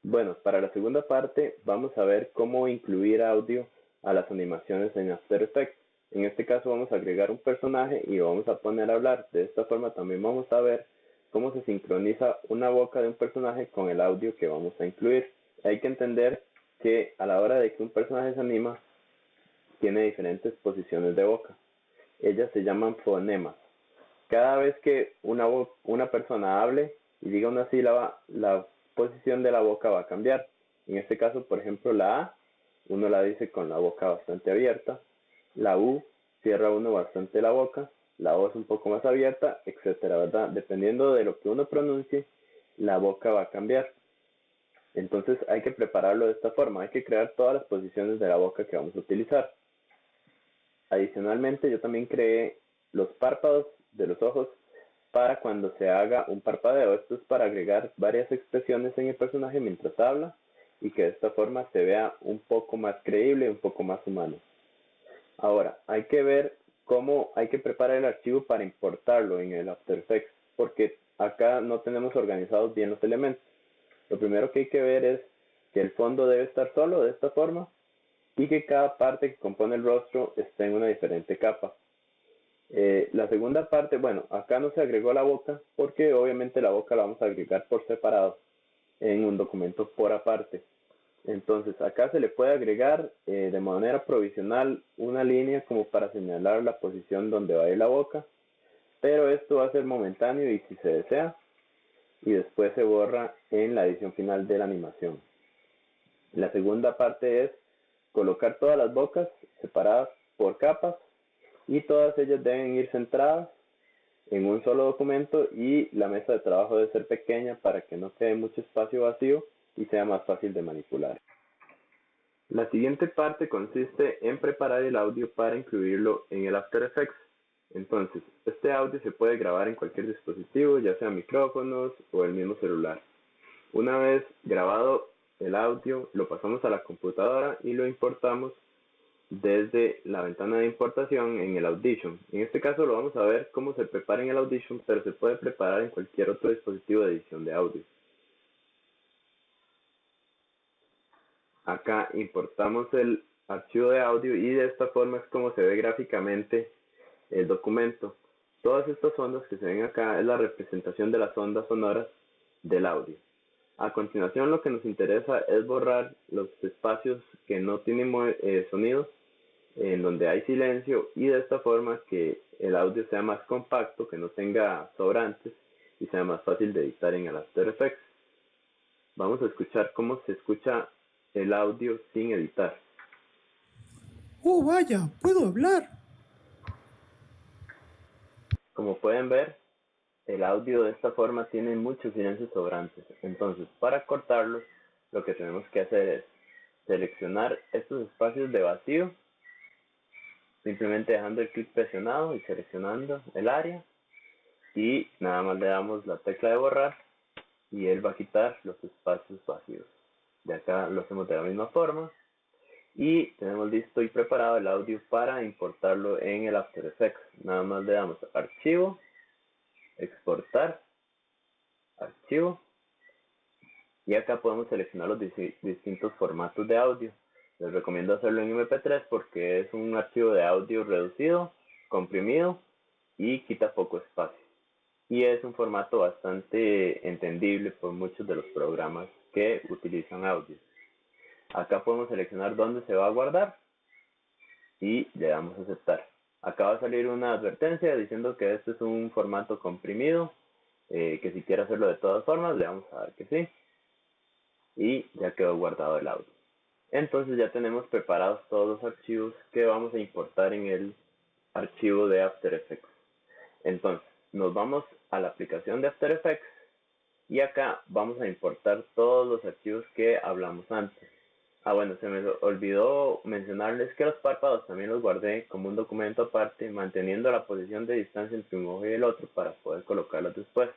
Bueno, para la segunda parte vamos a ver cómo incluir audio a las animaciones en After Effects. En este caso vamos a agregar un personaje y lo vamos a poner a hablar. De esta forma también vamos a ver cómo se sincroniza una boca de un personaje con el audio que vamos a incluir. Hay que entender que a la hora de que un personaje se anima, tiene diferentes posiciones de boca. Ellas se llaman fonemas. Cada vez que una persona hable y diga una sílaba, la posición de la boca va a cambiar. En este caso, por ejemplo, la A, uno la dice con la boca bastante abierta. La U, cierra uno bastante la boca. La O es un poco más abierta, etcétera, ¿verdad? Dependiendo de lo que uno pronuncie, la boca va a cambiar. Entonces hay que prepararlo de esta forma. Hay que crear todas las posiciones de la boca que vamos a utilizar. Adicionalmente, yo también creé los párpados de los ojos para cuando se haga un parpadeo. Esto es para agregar varias expresiones en el personaje mientras habla y que de esta forma se vea un poco más creíble, un poco más humano. Ahora, hay que ver cómo hay que preparar el archivo para importarlo en el After Effects, porque acá no tenemos organizados bien los elementos. Lo primero que hay que ver es que el fondo debe estar solo de esta forma y que cada parte que compone el rostro esté en una diferente capa. La segunda parte, bueno, acá no se agregó la boca porque obviamente la boca la vamos a agregar por separado en un documento por aparte. Entonces acá se le puede agregar de manera provisional una línea como para señalar la posición donde va a ir la boca, pero esto va a ser momentáneo y si se desea, y después se borra en la edición final de la animación. La segunda parte es colocar todas las bocas separadas por capas y todas ellas deben ir centradas en un solo documento y la mesa de trabajo debe ser pequeña para que no quede mucho espacio vacío y sea más fácil de manipular. La siguiente parte consiste en preparar el audio para incluirlo en el After Effects. Entonces, este audio se puede grabar en cualquier dispositivo, ya sea micrófonos o el mismo celular. Una vez grabado el audio, lo pasamos a la computadora y lo importamos desde la ventana de importación en el Audition. En este caso lo vamos a ver cómo se prepara en el Audition, pero se puede preparar en cualquier otro dispositivo de edición de audio. Acá importamos el archivo de audio y de esta forma es como se ve gráficamente el documento. Todas estas ondas que se ven acá es la representación de las ondas sonoras del audio. A continuación lo que nos interesa es borrar los espacios que no tienen sonido, en donde hay silencio, y de esta forma que el audio sea más compacto, que no tenga sobrantes y sea más fácil de editar en el After Effects. Vamos a escuchar cómo se escucha el audio sin editar. Oh, vaya, puedo hablar. Como pueden ver, el audio de esta forma tiene muchos silencios sobrantes. Entonces, para cortarlos, lo que tenemos que hacer es seleccionar estos espacios de vacío, simplemente dejando el clic presionado y seleccionando el área, y nada más le damos la tecla de borrar y él va a quitar los espacios vacíos. De acá lo hacemos de la misma forma y tenemos listo y preparado el audio para importarlo en el After Effects. Nada más le damos archivo, exportar, archivo, y acá podemos seleccionar los distintos formatos de audio. Les recomiendo hacerlo en MP3 porque es un archivo de audio reducido, comprimido y quita poco espacio. Y es un formato bastante entendible por muchos de los programas que utilizan audio. Acá podemos seleccionar dónde se va a guardar y le damos a aceptar. Acá va a salir una advertencia diciendo que este es un formato comprimido, que si quiere hacerlo de todas formas le damos a dar que sí y ya quedó guardado el audio. Entonces ya tenemos preparados todos los archivos que vamos a importar en el archivo de After Effects. Entonces nos vamos a la aplicación de After Effects y acá vamos a importar todos los archivos que hablamos antes. Bueno, se me olvidó mencionarles que los párpados también los guardé como un documento aparte, manteniendo la posición de distancia entre un ojo y el otro para poder colocarlos después.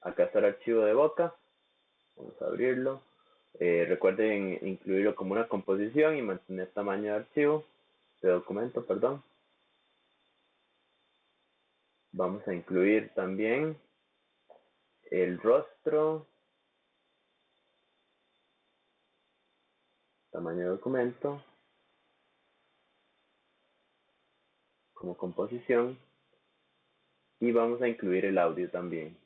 Acá está el archivo de boca, vamos a abrirlo. Recuerden incluirlo como una composición y mantener tamaño de archivo, de documento, perdón. Vamos a incluir también el rostro, tamaño de documento, como composición, y vamos a incluir el audio también.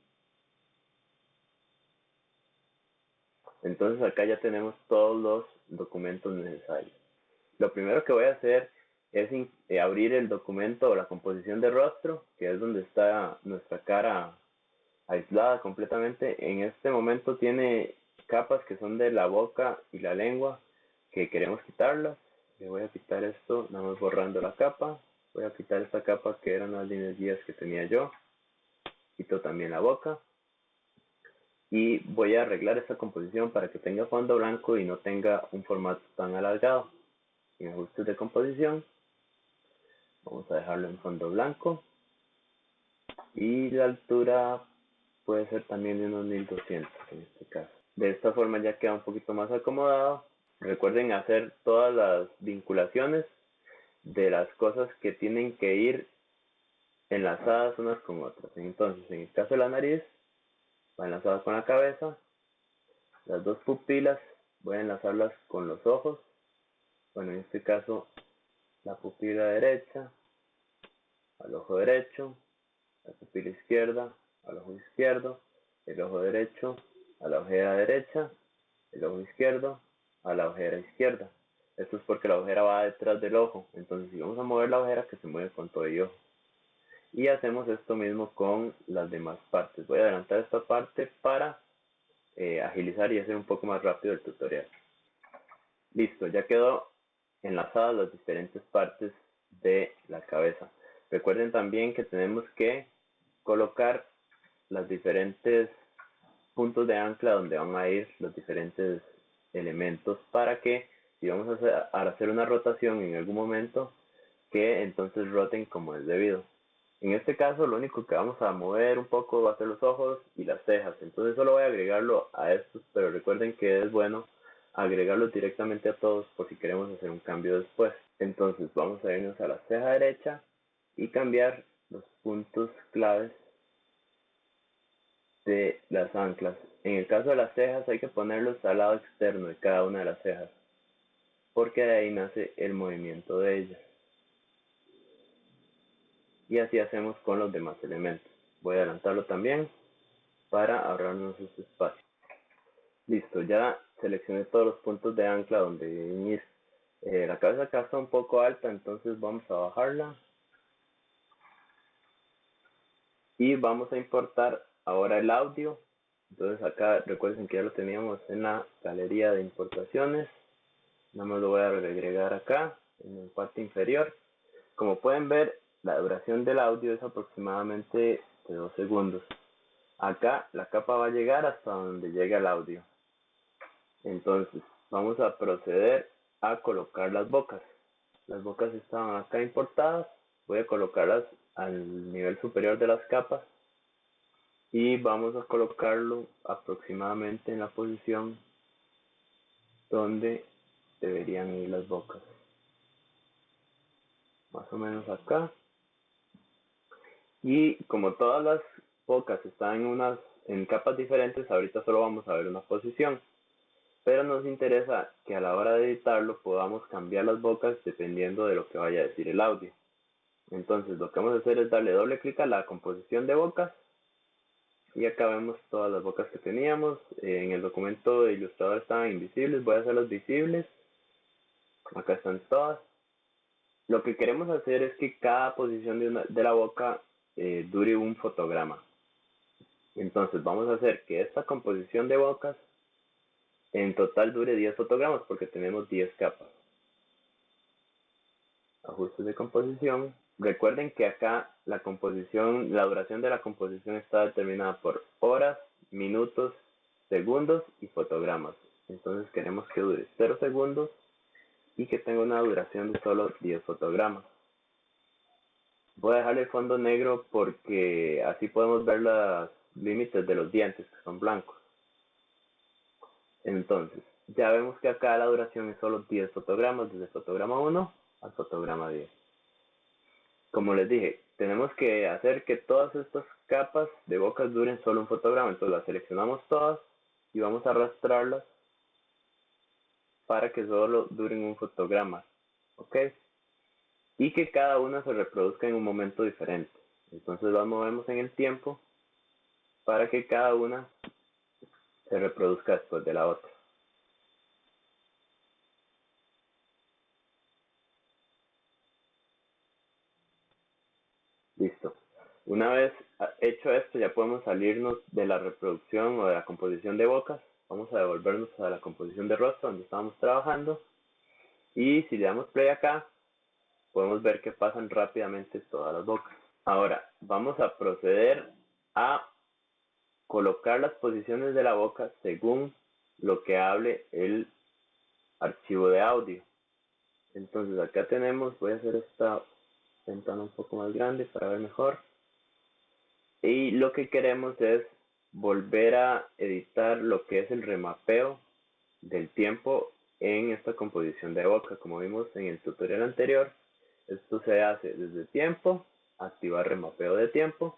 Entonces acá ya tenemos todos los documentos necesarios. Lo primero que voy a hacer es abrir el documento o la composición de rostro, que es donde está nuestra cara aislada completamente. En este momento tiene capas que son de la boca y la lengua que queremos quitarlas. Le voy a quitar esto, nada más borrando la capa. Voy a quitar esta capa que eran las líneas guías que tenía yo. Quito también la boca. Y voy a arreglar esta composición para que tenga fondo blanco y no tenga un formato tan alargado. En ajustes de composición, vamos a dejarlo en fondo blanco. Y la altura puede ser también de unos 1200 en este caso. De esta forma ya queda un poquito más acomodado. Recuerden hacer todas las vinculaciones de las cosas que tienen que ir enlazadas unas con otras. Entonces, en el caso de la nariz, va enlazada con la cabeza. Las dos pupilas voy a enlazarlas con los ojos. Bueno, en este caso, la pupila derecha al ojo derecho, la pupila izquierda al ojo izquierdo, el ojo derecho a la ojera derecha, el ojo izquierdo a la ojera izquierda. Esto es porque la ojera va detrás del ojo, entonces si vamos a mover la ojera, que se mueve con todo el ojo. Y hacemos esto mismo con las demás partes. Voy a adelantar esta parte para agilizar y hacer un poco más rápido el tutorial. Listo, ya quedó enlazadas las diferentes partes de la cabeza. Recuerden también que tenemos que colocar los diferentes puntos de ancla donde van a ir los diferentes elementos para que si vamos a hacer una rotación en algún momento, que entonces roten como es debido. En este caso lo único que vamos a mover un poco va a ser los ojos y las cejas, entonces solo voy a agregarlo a estos, pero recuerden que es bueno agregarlos directamente a todos por si queremos hacer un cambio después. Entonces vamos a irnos a la ceja derecha y cambiar los puntos claves de las anclas. En el caso de las cejas hay que ponerlos al lado externo de cada una de las cejas, porque de ahí nace el movimiento de ellas. Y así hacemos con los demás elementos. Voy a adelantarlo también para ahorrarnos este espacio. Listo, ya seleccioné todos los puntos de ancla donde deben ir. La cabeza acá está un poco alta, entonces vamos a bajarla. Y vamos a importar ahora el audio. Entonces acá recuerden que ya lo teníamos en la galería de importaciones. Nada más lo voy a agregar acá en la parte inferior. Como pueden ver, la duración del audio es aproximadamente de 2 segundos. Acá la capa va a llegar hasta donde llega el audio. Entonces vamos a proceder a colocar las bocas. Las bocas estaban acá importadas. Voy a colocarlas al nivel superior de las capas. Y vamos a colocarlo aproximadamente en la posición donde deberían ir las bocas. Más o menos acá. Y como todas las bocas están en capas diferentes, ahorita solo vamos a ver una posición. Pero nos interesa que a la hora de editarlo podamos cambiar las bocas dependiendo de lo que vaya a decir el audio. Entonces lo que vamos a hacer es darle doble clic a la composición de bocas. Y acá vemos todas las bocas que teníamos. En el documento de Illustrator estaban invisibles, voy a hacerlas visibles. Acá están todas. Lo que queremos hacer es que cada posición de la boca dure un fotograma. Entonces vamos a hacer que esta composición de bocas en total dure 10 fotogramas porque tenemos 10 capas. Ajustes de composición. Recuerden que acá la duración de la composición está determinada por horas, minutos, segundos y fotogramas. Entonces queremos que dure 0 segundos y que tenga una duración de solo 10 fotogramas. Voy a dejarle el fondo negro porque así podemos ver los límites de los dientes que son blancos. Entonces, ya vemos que acá la duración es solo 10 fotogramas, desde fotograma 1 al fotograma 10. Como les dije, tenemos que hacer que todas estas capas de bocas duren solo un fotograma. Entonces las seleccionamos todas y vamos a arrastrarlas para que solo duren un fotograma, ¿ok? Y que cada una se reproduzca en un momento diferente. Entonces las movemos en el tiempo para que cada una se reproduzca después de la otra. Listo. Una vez hecho esto, ya podemos salirnos de la reproducción o de la composición de bocas. Vamos a devolvernos a la composición de rostro donde estábamos trabajando. Y si le damos play acá, podemos ver que pasan rápidamente todas las bocas. Ahora, vamos a proceder a colocar las posiciones de la boca según lo que hable el archivo de audio. Entonces acá tenemos, voy a hacer esta ventana un poco más grande para ver mejor. Y lo que queremos es volver a editar lo que es el remapeo del tiempo en esta composición de boca. Como vimos en el tutorial anterior, esto se hace desde tiempo, activar remapeo de tiempo.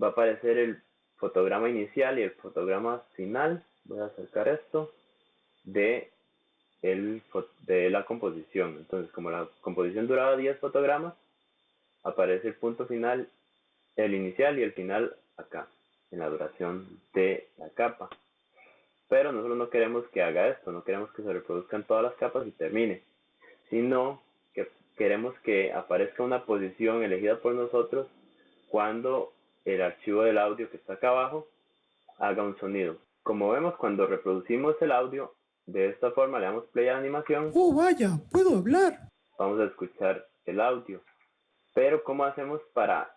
Va a aparecer el fotograma inicial y el fotograma final. Voy a acercar esto de la composición. Entonces, como la composición duraba 10 fotogramas, aparece el punto final, el inicial y el final acá, en la duración de la capa. Pero nosotros no queremos que haga esto, no queremos que se reproduzcan todas las capas y termine, sino que queremos que aparezca una posición elegida por nosotros cuando el archivo del audio que está acá abajo haga un sonido. Como vemos, cuando reproducimos el audio de esta forma, le damos play a la animación. ¡Oh, vaya! ¡Puedo hablar! Vamos a escuchar el audio. Pero ¿cómo hacemos para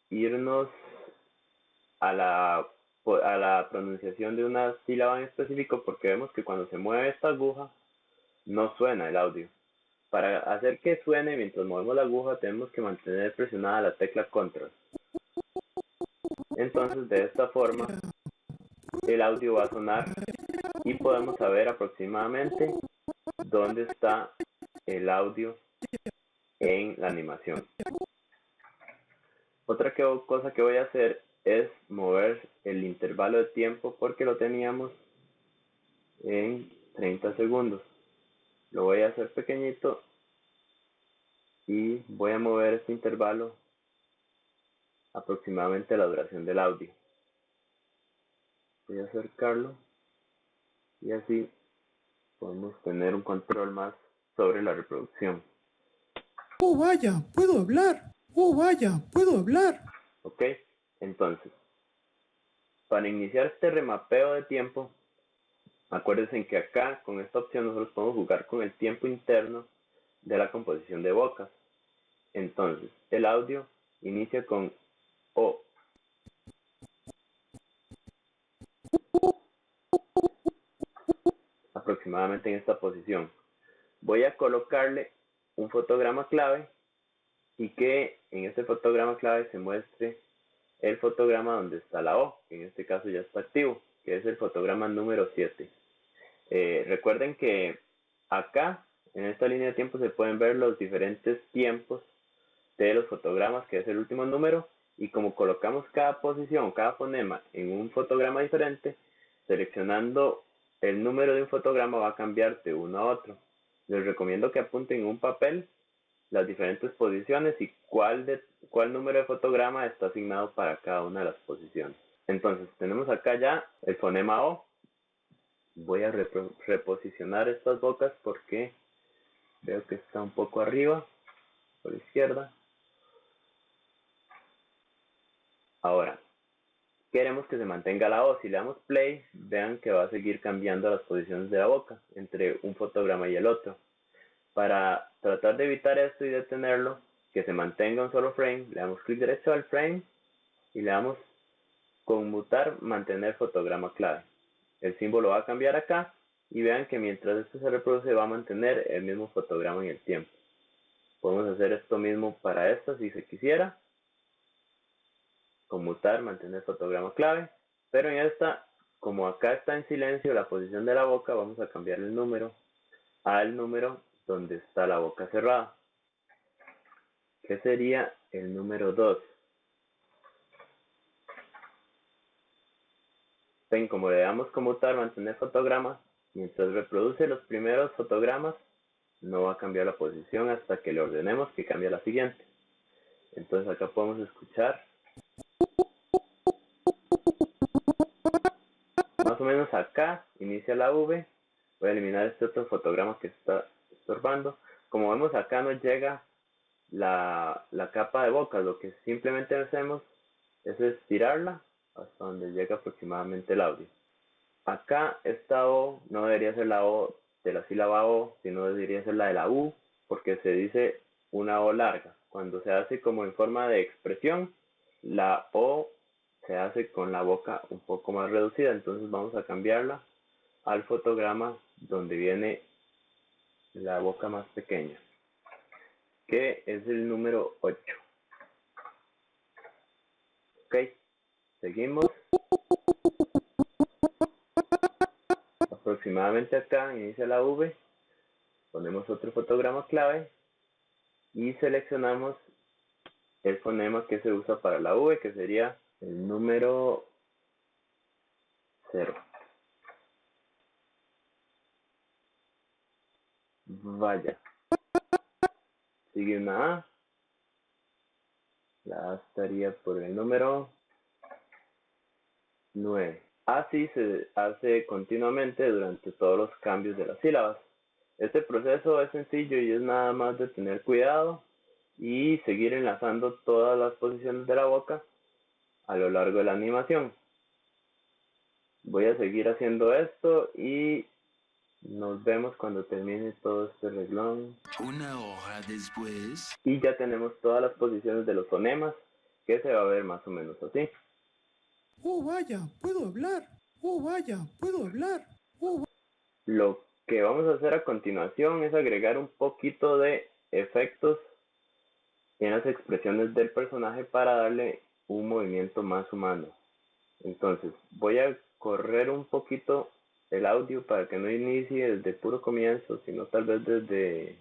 irnos a la pronunciación de una sílaba en específico? Porque vemos que cuando se mueve esta aguja no suena el audio. Para hacer que suene mientras movemos la aguja tenemos que mantener presionada la tecla control. Entonces de esta forma el audio va a sonar y podemos saber aproximadamente dónde está el audio en la animación. Otra cosa que voy a hacer es mover el intervalo de tiempo porque lo teníamos en 30 segundos. Lo voy a hacer pequeñito y voy a mover este intervalo aproximadamente a la duración del audio. Voy a acercarlo y así podemos tener un control más sobre la reproducción. ¡Oh, vaya! ¡Puedo hablar! ¡Oh, vaya! ¡Puedo hablar! Ok, entonces, para iniciar este remapeo de tiempo, acuérdense que acá con esta opción nosotros podemos jugar con el tiempo interno de la composición de bocas. Entonces, el audio inicia con O. Aproximadamente en esta posición. Voy a colocarle un fotograma clave y que en este fotograma clave se muestre el fotograma donde está la O, que en este caso ya está activo, que es el fotograma número 7. Recuerden que acá en esta línea de tiempo se pueden ver los diferentes tiempos de los fotogramas, que es el último número, y como colocamos cada posición, cada fonema en un fotograma diferente, seleccionando el número de un fotograma va a cambiar de uno a otro. Les recomiendo que apunten en un papel las diferentes posiciones y cuál número de fotograma está asignado para cada una de las posiciones. Entonces tenemos acá ya el fonema O. Voy a reposicionar estas bocas porque veo que está un poco arriba, por la izquierda. Ahora, queremos que se mantenga la O. Si le damos play, vean que va a seguir cambiando las posiciones de la boca entre un fotograma y el otro. Para tratar de evitar esto y detenerlo, que se mantenga un solo frame, le damos clic derecho al frame y le damos conmutar, mantener fotograma clave. El símbolo va a cambiar acá y vean que mientras esto se reproduce va a mantener el mismo fotograma en el tiempo. Podemos hacer esto mismo para esta si se quisiera. Conmutar, mantener fotograma clave. Pero en esta, como acá está en silencio la posición de la boca, vamos a cambiar el número al número donde está la boca cerrada, que sería el número 2. Ven, como le damos conmutar, mantener fotograma, mientras reproduce los primeros fotogramas, no va a cambiar la posición hasta que le ordenemos que cambie a la siguiente. Entonces acá podemos escuchar más o menos acá inicia la V. Voy a eliminar este otro fotograma que está estorbando. Como vemos acá no llega la capa de boca, lo que simplemente hacemos es estirarla hasta donde llega aproximadamente el audio. Acá esta O no debería ser la O de la sílaba O, sino debería ser la de la U, porque se dice una O larga. Cuando se hace como en forma de expresión, la O se hace con la boca un poco más reducida, entonces vamos a cambiarla al fotograma donde viene la boca más pequeña, que es el número 8. Ok, seguimos. Aproximadamente acá inicia la V, ponemos otro fotograma clave y seleccionamos el fonema que se usa para la V, que sería el número 0. Vaya. Sigue una A. La A estaría por el número 9. Así se hace continuamente durante todos los cambios de las sílabas. Este proceso es sencillo y es nada más de tener cuidado y seguir enlazando todas las posiciones de la boca a lo largo de la animación. Voy a seguir haciendo esto y nos vemos cuando termine todo este reglón. Una hora después. Y ya tenemos todas las posiciones de los fonemas, que se va a ver más o menos así. Oh, vaya, puedo hablar. Oh, vaya, puedo hablar. Oh, Lo que vamos a hacer a continuación es agregar un poquito de efectos en las expresiones del personaje para darle un movimiento más humano. Entonces voy a correr un poquito el audio para que no inicie desde puro comienzo, sino tal vez desde...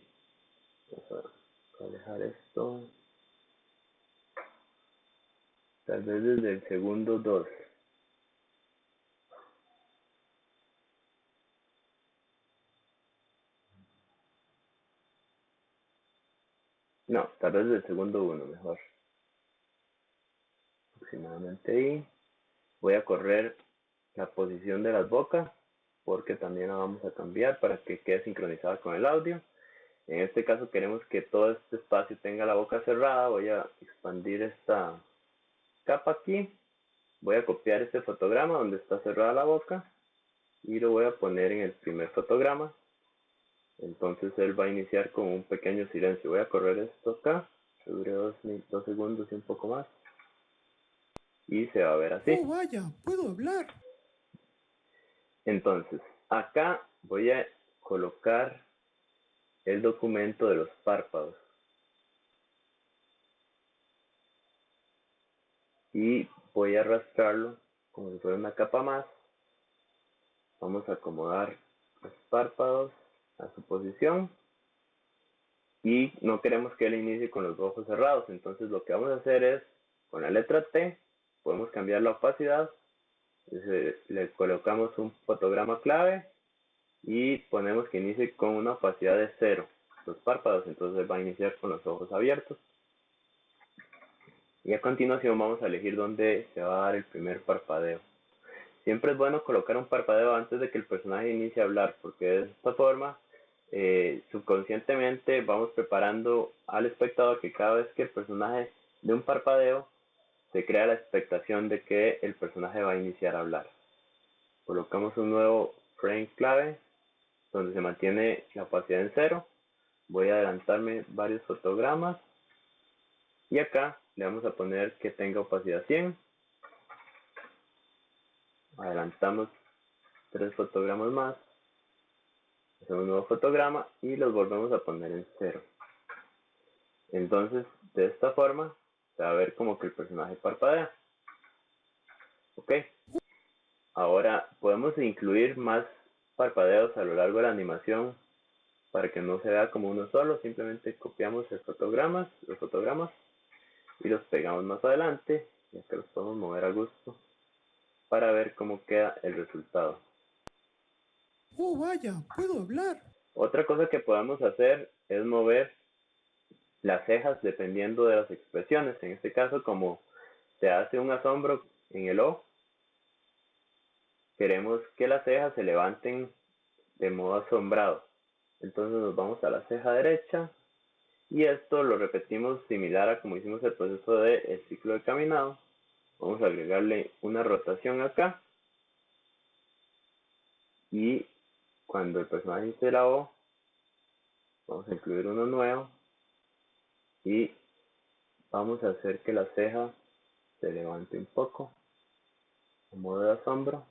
Vamos a alejar esto. Tal vez desde el segundo 2. No, tal vez desde el segundo 1 mejor. Aproximadamente ahí. Voy a correr la posición de las bocas porque también la vamos a cambiar para que quede sincronizada con el audio. En este caso queremos que todo este espacio tenga la boca cerrada. Voy a expandir esta capa aquí. Voy a copiar este fotograma donde está cerrada la boca y lo voy a poner en el primer fotograma. Entonces él va a iniciar con un pequeño silencio. Voy a correr esto acá, que dure 2 segundos y un poco más. Y se va a ver así. oh, vaya, puedo hablar. Entonces, acá voy a colocar el documento de los párpados. Y voy a arrastrarlo como si fuera una capa más. Vamos a acomodar los párpados a su posición. Y no queremos que él inicie con los ojos cerrados. Entonces lo que vamos a hacer es, con la letra T, podemos cambiar la opacidad. Le colocamos un fotograma clave y ponemos que inicie con una opacidad de 0 los párpados, entonces va a iniciar con los ojos abiertos. Y a continuación vamos a elegir dónde se va a dar el primer parpadeo. Siempre es bueno colocar un parpadeo antes de que el personaje inicie a hablar, porque de esta forma subconscientemente vamos preparando al espectador que cada vez que el personaje dé un parpadeo, se crea la expectación de que el personaje va a iniciar a hablar. Colocamos un nuevo frame clave donde se mantiene la opacidad en 0. Voy a adelantarme varios fotogramas y acá le vamos a poner que tenga opacidad 100. Adelantamos 3 fotogramas más, hacemos un nuevo fotograma y los volvemos a poner en 0. Entonces de esta forma se va a ver como que el personaje parpadea. Ok, ahora podemos incluir más parpadeos a lo largo de la animación para que no se vea como uno solo. Simplemente copiamos los fotogramas y los pegamos más adelante, y acá los podemos mover a gusto para ver cómo queda el resultado. Oh, vaya, puedo hablar. Otra cosa que podemos hacer es mover las cejas dependiendo de las expresiones. En este caso, como se hace un asombro en el ojo, queremos que las cejas se levanten de modo asombrado. Entonces nos vamos a la ceja derecha y esto lo repetimos similar a como hicimos el proceso del ciclo de caminado. Vamos a agregarle una rotación acá y cuando el personaje se la O, vamos a incluir uno nuevo y vamos a hacer que la ceja se levante un poco a modo de asombro.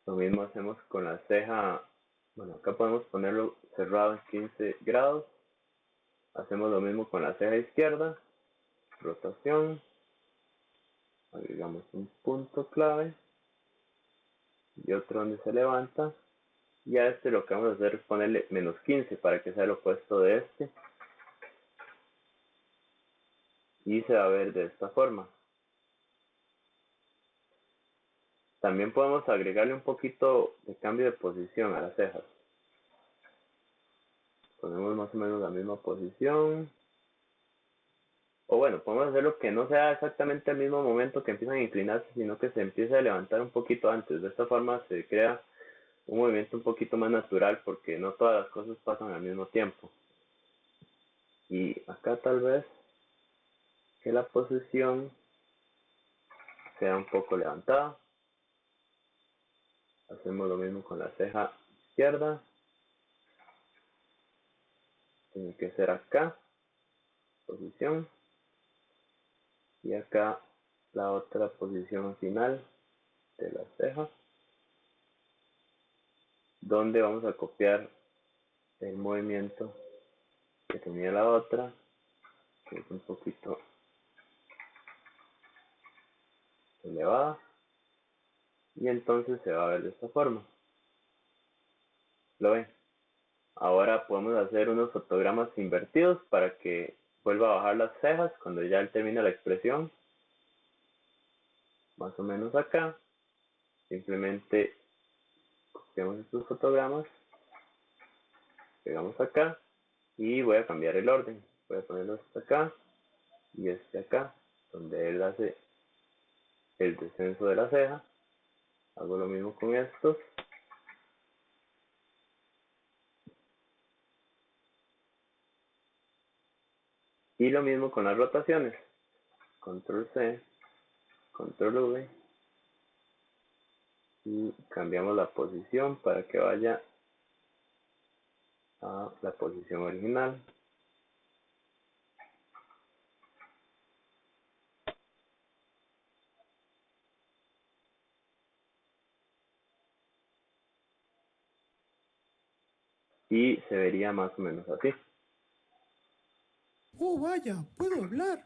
Lo mismo hacemos con la ceja, bueno, acá podemos ponerlo cerrado en 15 grados. Hacemos lo mismo con la ceja izquierda, rotación, agregamos un punto clave y otro donde se levanta. Y a este lo que vamos a hacer es ponerle menos 15 para que sea el opuesto de este. Y se va a ver de esta forma. También podemos agregarle un poquito de cambio de posición a las cejas. Ponemos más o menos la misma posición. O bueno, podemos hacerlo que no sea exactamente al mismo momento que empiezan a inclinarse, sino que se empiece a levantar un poquito antes. De esta forma se crea un movimiento un poquito más natural porque no todas las cosas pasan al mismo tiempo. Y acá tal vez que la posición sea un poco levantada. Hacemos lo mismo con la ceja izquierda. Tiene que ser acá, posición. Y acá la otra posición final de la ceja. Donde vamos a copiar el movimiento que tenía la otra. Que es un poquito elevada. Y entonces se va a ver de esta forma. ¿Lo ven? Ahora podemos hacer unos fotogramas invertidos para que vuelva a bajar las cejas cuando ya él termina la expresión. Más o menos acá. Simplemente copiamos estos fotogramas. Pegamos acá. Y voy a cambiar el orden. Voy a ponerlo hasta acá. Y este acá. Donde él hace el descenso de la ceja. Hago lo mismo con estos. Y lo mismo con las rotaciones. Control C, Control V. Y cambiamos la posición para que vaya a la posición original. Y se vería más o menos así. Oh, vaya, puedo hablar.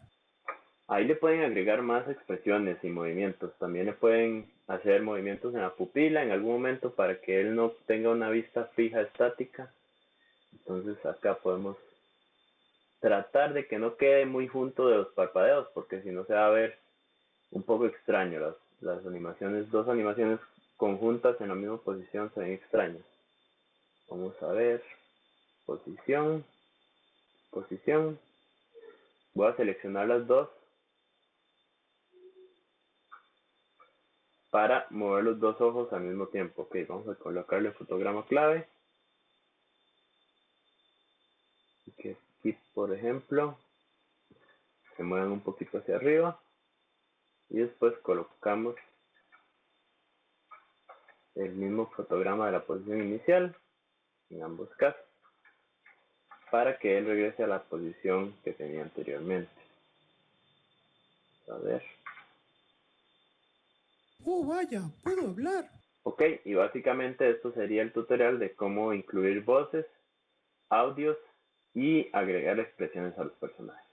Ahí le pueden agregar más expresiones y movimientos. También le pueden hacer movimientos en la pupila en algún momento para que él no tenga una vista fija estática. Entonces acá podemos tratar de que no quede muy junto de los parpadeos, porque si no se va a ver un poco extraño. Las animaciones, dos animaciones conjuntas en la misma posición se ven extrañas. Vamos a ver, posición, posición. Voy a seleccionar las dos para mover los dos ojos al mismo tiempo. Ok, vamos a colocarle el fotograma clave. Y que aquí, por ejemplo, se muevan un poquito hacia arriba. Y después colocamos el mismo fotograma de la posición inicial en ambos casos, para que él regrese a la posición que tenía anteriormente. A ver. Oh, vaya, puedo hablar. Ok, y básicamente esto sería el tutorial de cómo incluir voces, audios y agregar expresiones a los personajes.